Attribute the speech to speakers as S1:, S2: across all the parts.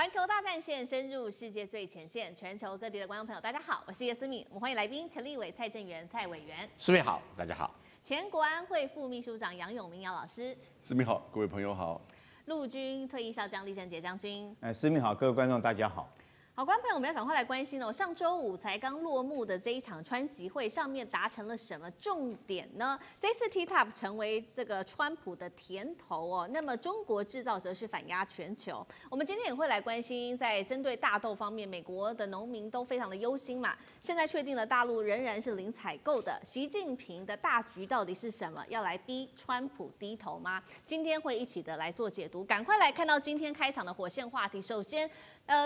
S1: 环球大战线深入世界最前线，全球各地的观众朋友，大家好，我是叶思敏，我们欢迎来宾前立委蔡正元蔡委员。
S2: 思敏好，大家好。
S1: 前国安会副秘书长杨永明杨老师。
S3: 思敏好，各位朋友好。
S1: 陆军退役少将李正杰将军。
S4: 思敏好，各位观众大家好。
S1: 好，观众朋友，我们要赶快来关心哦。上周五才刚落幕的这一场川习会上面达成了什么重点呢？这次 TPP 成为这个川普的甜头哦。那么中国制造则是反压全球。我们今天也会来关心，在针对大豆方面，美国的农民都非常的忧心嘛。现在确定了大陆仍然是零采购的，习近平的大局到底是什么？要来逼川普低头吗？今天会一起的来做解读。赶快来看到今天开场的火线话题。首先，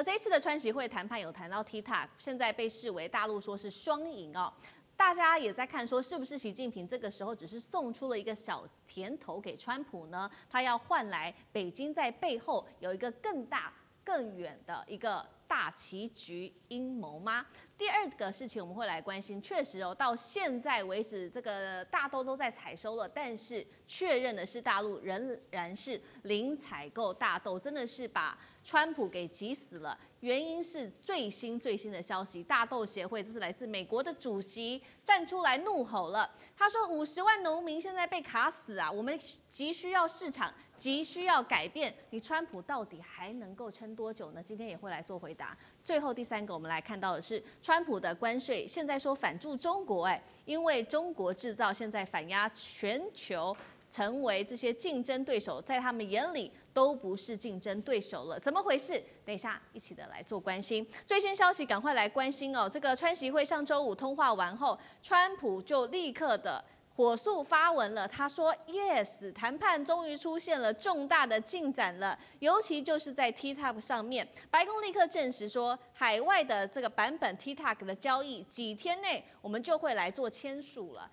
S1: 这一次的川习会谈判有谈到 TPP， 现在被视为大陆说是双赢哦。大家也在看说，是不是习近平这个时候只是送出了一个小甜头给川普呢？他要换来北京在背后有一个更大、更远的一个大棋局阴谋吗？第二个事情我们会来关心，确实哦，到现在为止，这个大豆都在采收了，但是确认的是大陆仍然是零采购大豆，真的是把川普给急死了。原因是最新的消息，大豆协会，这是来自美国的主席站出来怒吼了。他说：“50万农民现在被卡死啊，我们急需要市场，急需要改变。你川普到底还能够撑多久呢？”今天也会来做回答。最后第三个，我们来看到的是川普的关税，现在说反助中国，因为中国制造现在反压全球。成为这些竞争对手，在他们眼里都不是竞争对手了，怎么回事？等一下一起的来做关心。最新消息，赶快来关心哦！这个川习会上周五通话完后，川普就立刻的火速发文了，他说 ：“Yes， 谈判终于出现了重大的进展了，尤其就是在 TPP 上面。白宫立刻证实说，海外的这个版本 TPP 的交易，几天内我们就会来做签署了。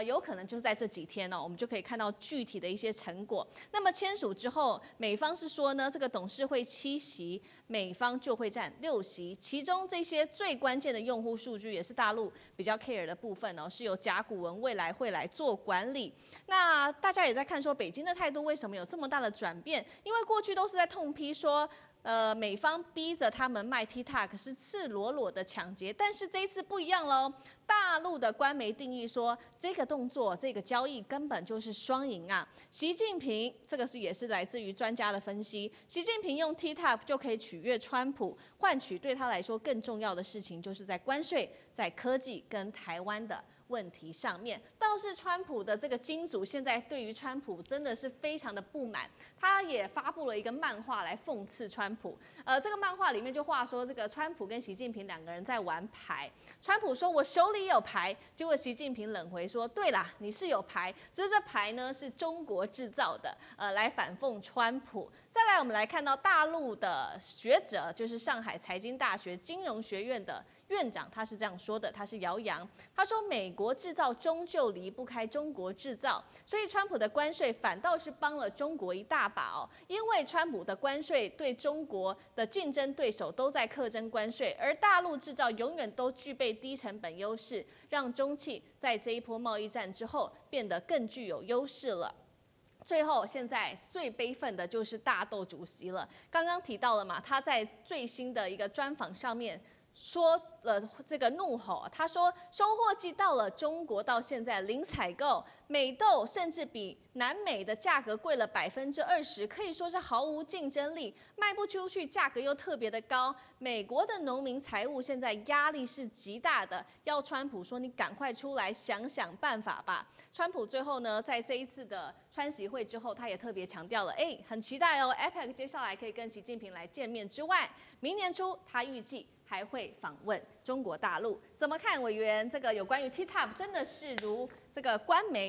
S1: 有可能就是在这几天哦，我们就可以看到具体的一些成果。那么签署之后，美方是说呢，这个董事会7席，美方就会占6席，其中这些最关键的用户数据，也是大陆比较 care 的部分哦，是由甲骨文未来会来做管理。那大家也在看说，北京的态度为什么有这么大的转变？因为过去都是在痛批说，美方逼着他们卖 TPP 是赤裸裸的抢劫，但是这一次不一样喽。大陆的官媒定义说，这个动作、这个交易根本就是双赢啊！习近平这个也是来自于专家的分析，习近平用 TPP 就可以取悦川普，换取对他来说更重要的事情，就是在关税、在科技跟台湾的问题上面。倒是川普的这个金主现在对于川普真的是非常的不满，他也发布了一个漫画来讽刺川普。这个漫画里面就话说，这个川普跟习近平两个人在玩牌，川普说我手里也有牌，结果习近平冷回说，对啦，你是有牌，只是这牌呢是中国制造的，来反讽川普。再来，我们来看到大陆的学者，就是上海财经大学金融学院的院长，他是这样说的，他是姚洋，他说美国制造终究离不开中国制造，所以川普的关税反倒是帮了中国一大把哦，因为川普的关税对中国的竞争对手都在课征关税，而大陆制造永远都具备低成本优势，让中企在这一波贸易战之后变得更具有优势了。最后，现在最悲愤的就是大豆主席了。刚刚提到了嘛，他在最新的一个专访上面说了这个怒吼，他说收获季到了，中国到现在零采购，美豆甚至比南美的价格贵了20%，可以说是毫无竞争力，卖不出去，价格又特别的高。美国的农民财务现在压力是极大的，要川普说你赶快出来想想办法吧。川普最后呢，在这一次的川习会之后，他也特别强调了，很期待哦 ，APEC 接下来可以跟习近平来见面之外，明年初他预计还会访问中国大陆。怎么看，委员？这个有关于 TPP 真的是如这个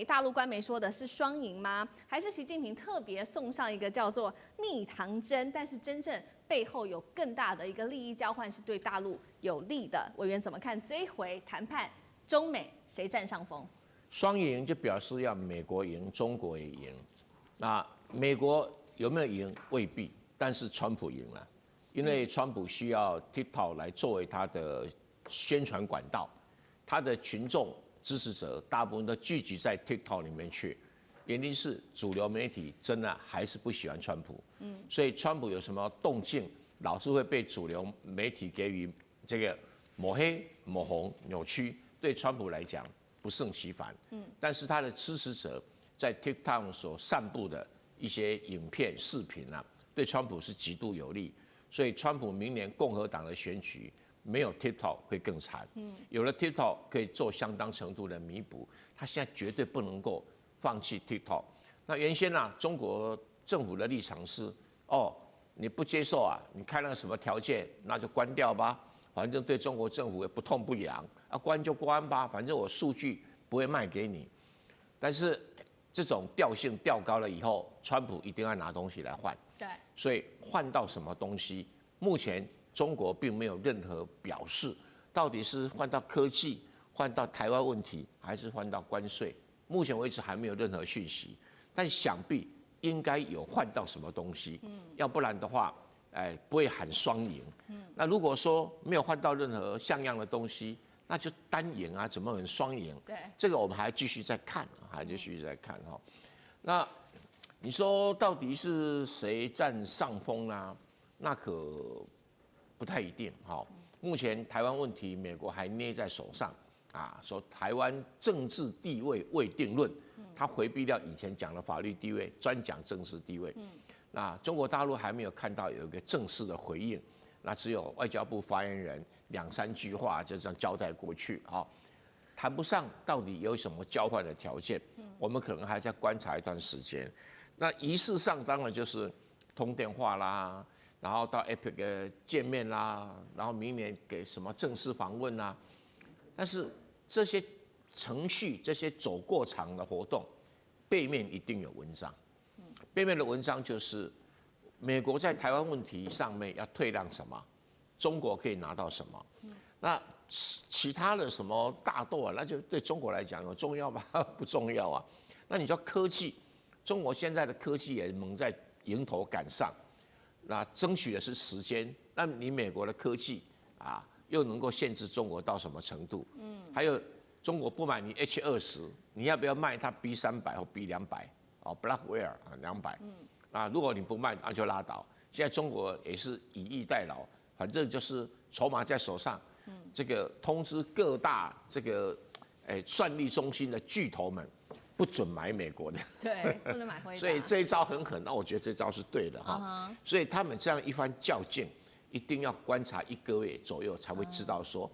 S1: 大陆官媒说的是双赢吗？还是习近平特别送上一个叫做蜜糖针，但是真正背后有更大的一个利益交换，是对大陆有利的？委员怎么看这一回谈判，中美谁占上风？
S2: 双赢就表示要美国赢，中国也赢。那美国有没有赢未必，但是川普赢了。因为川普需要 TikTok 来作为他的宣传管道，他的群众支持者大部分都聚集在 TikTok 里面去，原因是主流媒体真的还是不喜欢川普，所以川普有什么动静，老是会被主流媒体给予这个抹黑、抹红、扭曲，对川普来讲不胜其烦。但是他的支持者在 TikTok 所散布的一些影片、视频啊，对川普是极度有利。所以川普明年共和党的选举没有 TikTok 会更惨。有了 TikTok 可以做相当程度的弥补，他现在绝对不能够放弃 TikTok。那原先啊，中国政府的立场是，你不接受啊，你开了什么条件，那就关掉吧，反正对中国政府也不痛不痒，关就关吧，反正我数据不会卖给你。但是这种调性调高了以后，川普一定要拿东西来换。
S1: 对，
S2: 所以换到什么东西，目前中国并没有任何表示，到底是换到科技、换到台湾问题，还是换到关税，目前为止还没有任何讯息。但想必应该有换到什么东西，要不然的话，不会喊双赢。那如果说没有换到任何像样的东西，那就单赢啊，怎么能双赢？
S1: 对，
S2: 这个我们还继续在看，还继续在看哈。那你说到底是谁占上风呢？那可不太一定哈。目前台湾问题，美国还捏在手上啊，说台湾政治地位未定论。他回避掉以前讲的法律地位，专讲政治地位。那中国大陆还没有看到有一个正式的回应，那只有外交部发言人2-3句话就这样交代过去啊，谈不上到底有什么交换的条件。我们可能还在观察一段时间。那仪式上当然就是通电话啦，然后到 APEC 见面啦，然后明年给什么正式访问啦。但是这些程序、这些走过场的活动，背面一定有文章。背面的文章就是美国在台湾问题上面要退让什么，中国可以拿到什么。那其他的什么大豆啊，那就对中国来讲有重要吗？不重要啊。那你说科技，中国现在的科技也猛在迎头赶上，那争取的是时间。那你美国的科技啊，又能够限制中国到什么程度？还有中国不买你 H20，你要不要卖它 B300或 B200？Blackwell 啊200。那如果你不卖，那就拉倒。现在中国也是以逸待劳，反正就是筹码在手上。这个通知各大这个算力中心的巨头们，不准买美国的。
S1: 对，不能买辉达。
S2: 所以这一招很狠，那我觉得这招是对的哈。所以他们这样一番较劲，一定要观察1个月左右才会知道说，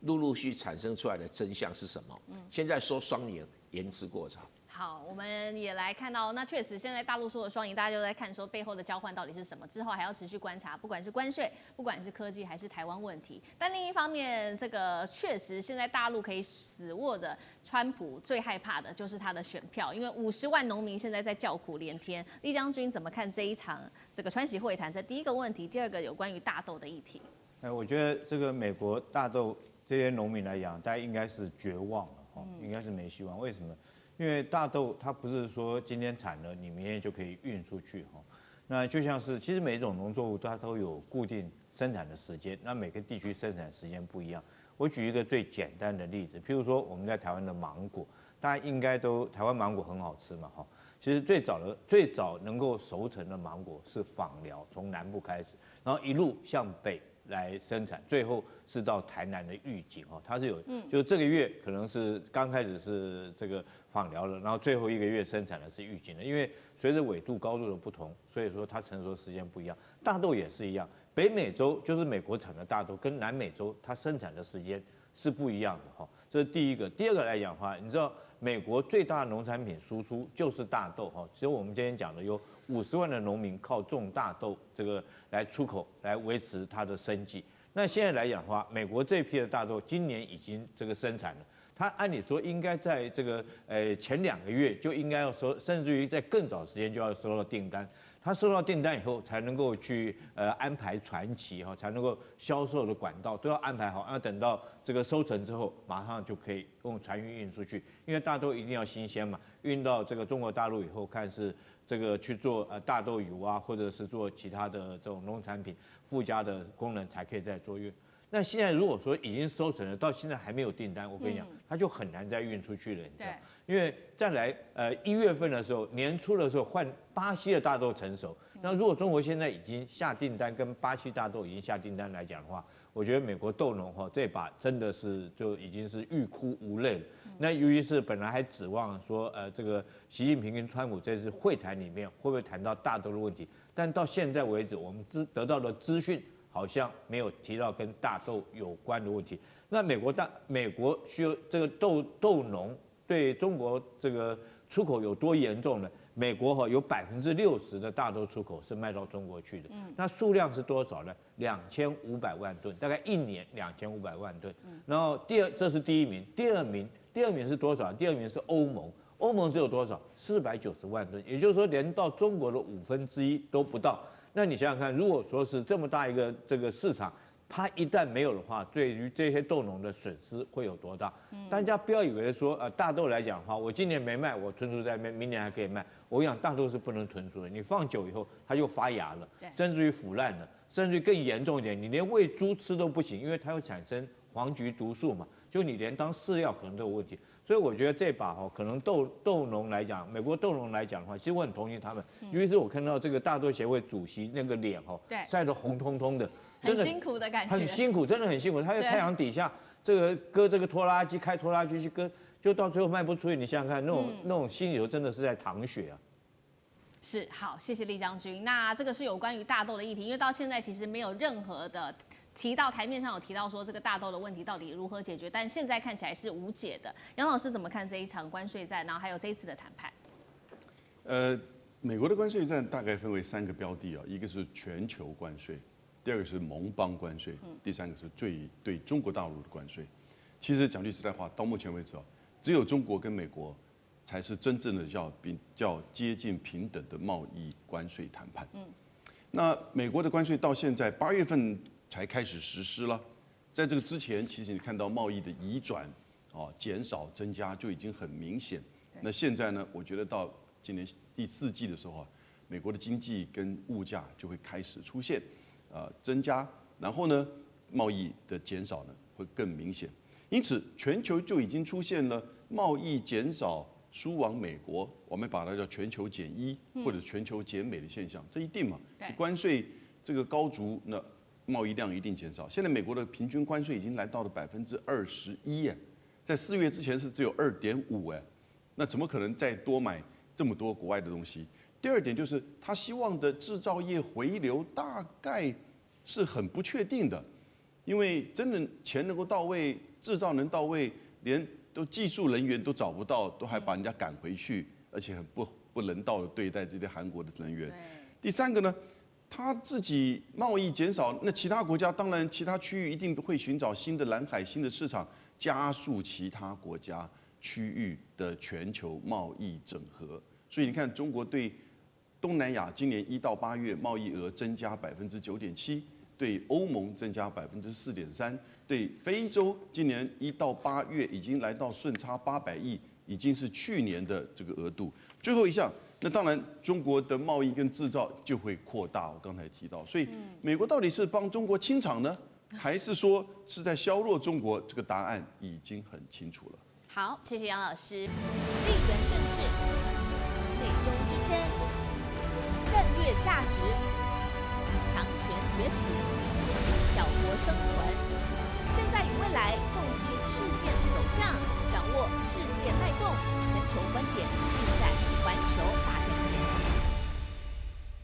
S2: 陆续产生出来的真相是什么。现在说双赢，言之过早。
S1: 好，我们也来看到，那确实现在大陆说的双赢，大家就在看说背后的交换到底是什么，之后还要持续观察，不管是关税，不管是科技，还是台湾问题。但另一方面，这个确实现在大陆可以死握着川普最害怕的就是他的选票，因为50万农民现在在叫苦连天。厉将军怎么看这一场这个川习会谈？这第一个问题，第二个有关于大豆的议题。
S4: 我觉得这个美国大豆这些农民来讲，大家应该是绝望了应该是没希望。为什么？因为大豆它不是说今天产了，你明天就可以运出去那就像是其实每一种农作物它都有固定生产的时间，那每个地区生产时间不一样。我举一个最简单的例子，譬如说我们在台湾的芒果，大家应该都台湾芒果很好吃嘛其实最早能够熟成的芒果是枋寮，从南部开始，然后一路向北来生产，最后是到台南的玉井它是有，就这个月可能是刚开始是这个枋寮的，然后最后1个月生产的是玉井的，因为随着纬度高度的不同，所以说它成熟时间不一样。大豆也是一样，北美洲就是美国产的大豆，跟南美洲它生产的时间是不一样的这是第一个。第二个来讲的话，你知道美国最大的农产品输出就是大豆其实我们今天讲的有50万的农民靠种大豆这个来出口来维持它的生计。那现在来讲的话，美国这批的大豆今年已经这个生产了，它按理说应该在这个前2个月就应该要收，甚至于在更早时间就要收到订单。他收到订单以后，才能够去安排船期才能够销售的管道都要安排好。那等到这个收成之后，马上就可以用船运出去，因为大豆一定要新鲜嘛，运到这个中国大陆以后，看是这个去做大豆油啊，或者是做其他的这种农产品附加的功能，才可以再做运。那现在如果说已经收成了，到现在还没有订单，我跟你讲，它就很难再运出去了，你知道？因为再来1月份的时候，年初的时候换巴西的大豆成熟，那如果中国现在已经下订单，跟巴西大豆已经下订单来讲的话，我觉得美国豆农这把真的是就已经是欲哭无泪了。那尤其是本来还指望说，这个习近平跟川普这次会谈里面会不会谈到大豆的问题，但到现在为止，我们得到的资讯好像没有提到跟大豆有关的问题。那美国需要这个豆农对中国这个出口有多严重呢？美国有60%的大豆出口是卖到中国去的，那数量是多少呢？2500万吨，大概一年2500万吨。然后这是第一名，第二名是多少？第二名是欧盟，欧盟只有多少？490万吨，也就是说连到中国的1/5都不到。那你想想看，如果说是这么大一个这个市场，它一旦没有的话，对于这些豆农的损失会有多大？大家不要以为说大豆来讲的话，我今年没卖，我存储在那边，明年还可以卖。我讲大豆是不能存储的，你放久以后它就发芽了，甚至于腐烂了，甚至于更严重一点，你连喂猪吃都不行，因为它会产生黄菊毒素嘛，就你连当饲料可能都有问题。所以我觉得这把可能豆农来讲，美国豆农来讲的话，其实我很同情他们，尤其是我看到这个大豆协会主席那个脸晒得红彤彤的。
S1: 很辛苦的感觉，
S4: 很辛苦，真的很辛苦。他在太阳底下，这个割这个拖拉机，开拖拉机去割，就到最后卖不出去。你想想看，那种心里头真的是在淌血啊。
S1: 是，好，谢谢厉将军。那这个是有关于大豆的议题，因为到现在其实没有任何的提到台面上有提到说这个大豆的问题到底如何解决，但现在看起来是无解的。杨老师怎么看这一场关税战，然后还有这一次的谈判？
S3: 美国的关税战大概分为3个标的啊，一个是全球关税。第二个是盟邦关税，第三个是对中国大陆的关税。其实讲句实在话，到目前为止只有中国跟美国才是真正的叫接近平等的贸易关税谈判。那美国的关税到现在8月份才开始实施了，在这个之前，其实你看到贸易的移转减少增加就已经很明显。那现在呢，我觉得到今年第4季的时候美国的经济跟物价就会开始出现增加，然后呢，贸易的减少呢会更明显，因此全球就已经出现了贸易减少输往美国，我们把它叫全球减1或者全球减美的现象，这一定嘛，关税这个高筑，那贸易量一定减少。现在美国的平均关税已经来到了21%，在4月之前是只有2.5，那怎么可能再多买这么多国外的东西？第二点就是他希望的制造业回流大概是很不确定的，因为真的钱能够到位，制造能到位，连都技术人员都找不到，都还把人家赶回去，而且很不人道的对待这些韩国的人员。第三个呢，他自己贸易减少，那其他国家当然其他区域一定会寻找新的蓝海、新的市场，加速其他国家区域的全球贸易整合。所以你看，中国对东南亚今年1到8月贸易额增加9.7%，对欧盟增加4.3%，对非洲今年1到8月已经来到顺差800亿，已经是去年的这个额度。最后一项，那当然中国的贸易跟制造就会扩大。我刚才提到，所以美国到底是帮中国清场呢，还是说是在削弱中国？这个答案已经很清楚了。
S1: 好，谢谢杨老师。地缘政治、美中之争、战略价值、强权崛起、小国生存，现在与未来洞悉事件走向，掌握世界脉动，全球观点尽在环球大